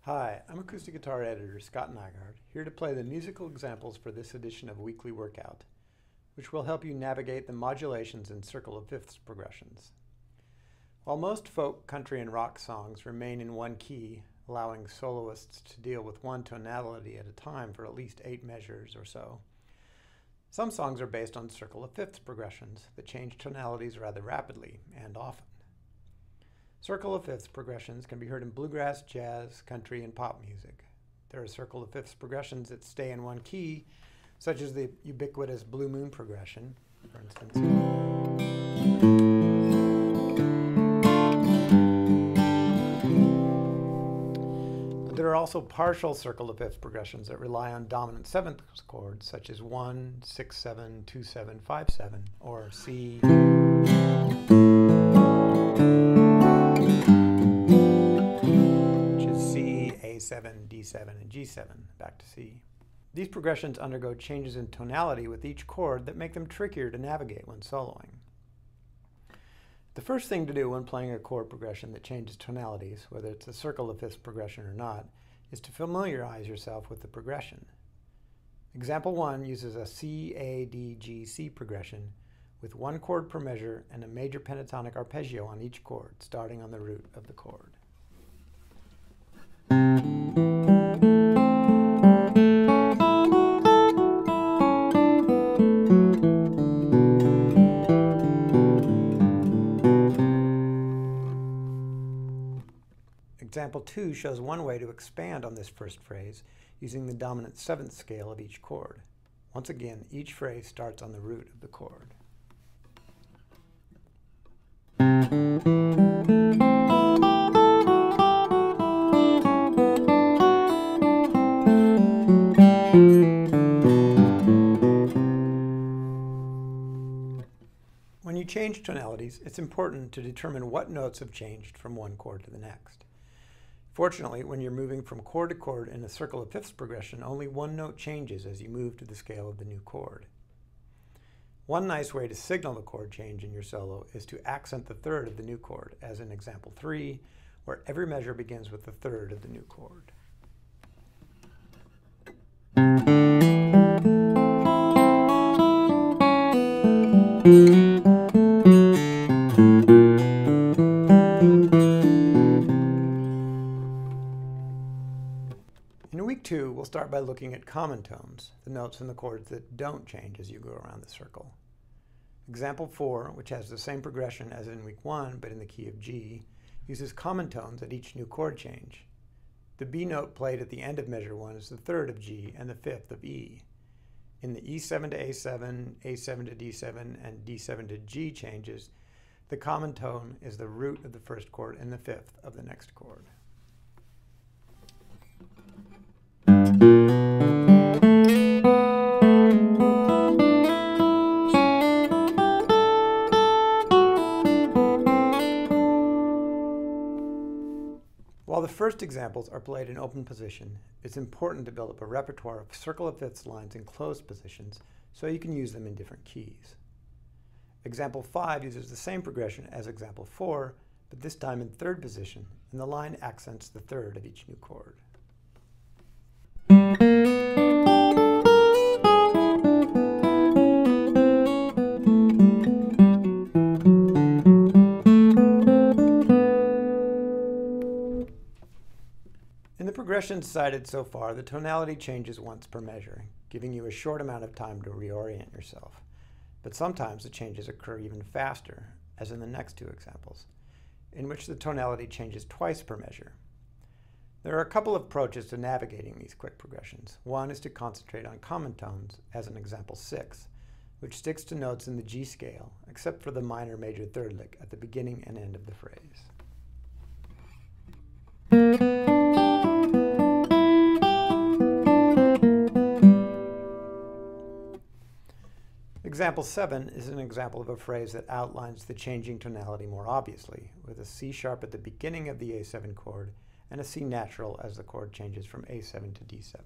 Hi, I'm acoustic guitar editor Scott Nygaard, here to play the musical examples for this edition of Weekly Workout, which will help you navigate the modulations and circle of fifths progressions. While most folk, country, and rock songs remain in one key, allowing soloists to deal with one tonality at a time for at least 8 measures or so, some songs are based on circle of fifths progressions that change tonalities rather rapidly and often. Circle of fifths progressions can be heard in bluegrass, jazz, country, and pop music. There are circle of fifths progressions that stay in one key, such as the ubiquitous Blue Moon progression, for instance. But there are also partial circle of fifths progressions that rely on dominant seventh chords, such as 1, 6, 7, 2, 7, 5, 7, or C, A7, D7, and G7, back to C. These progressions undergo changes in tonality with each chord that make them trickier to navigate when soloing. The first thing to do when playing a chord progression that changes tonalities, whether it's a circle of fifths progression or not, is to familiarize yourself with the progression. Example 1 uses a C, A, D, G, C progression with one chord per measure and a major pentatonic arpeggio on each chord, starting on the root of the chord. Example 2 shows one way to expand on this first phrase using the dominant seventh scale of each chord. Once again, each phrase starts on the root of the chord. When you change tonalities, it's important to determine what notes have changed from one chord to the next. Fortunately, when you're moving from chord to chord in a circle of fifths progression, only one note changes as you move to the scale of the new chord. One nice way to signal the chord change in your solo is to accent the third of the new chord, as in example 3, where every measure begins with the third of the new chord. In week 2, we'll start by looking at common tones, the notes in the chords that don't change as you go around the circle. Example 4, which has the same progression as in week 1 but in the key of G, uses common tones at each new chord change. The B note played at the end of measure 1 is the third of G and the fifth of E. In the E7 to A7, A7 to D7, and D7 to G changes, the common tone is the root of the first chord and the fifth of the next chord. While the first examples are played in open position, it's important to build up a repertoire of circle of fifths lines in closed positions so you can use them in different keys. Example 5 uses the same progression as example 4, but this time in third position, and the line accents the third of each new chord. In the progressions cited so far, the tonality changes once per measure, giving you a short amount of time to reorient yourself. But sometimes the changes occur even faster, as in the next two examples, in which the tonality changes twice per measure. There are a couple of approaches to navigating these quick progressions. One is to concentrate on common tones, as in example 6, which sticks to notes in the G scale, except for the minor major third lick at the beginning and end of the phrase. Example 7 is an example of a phrase that outlines the changing tonality more obviously, with a C sharp at the beginning of the A7 chord and a C natural as the chord changes from A7 to D7.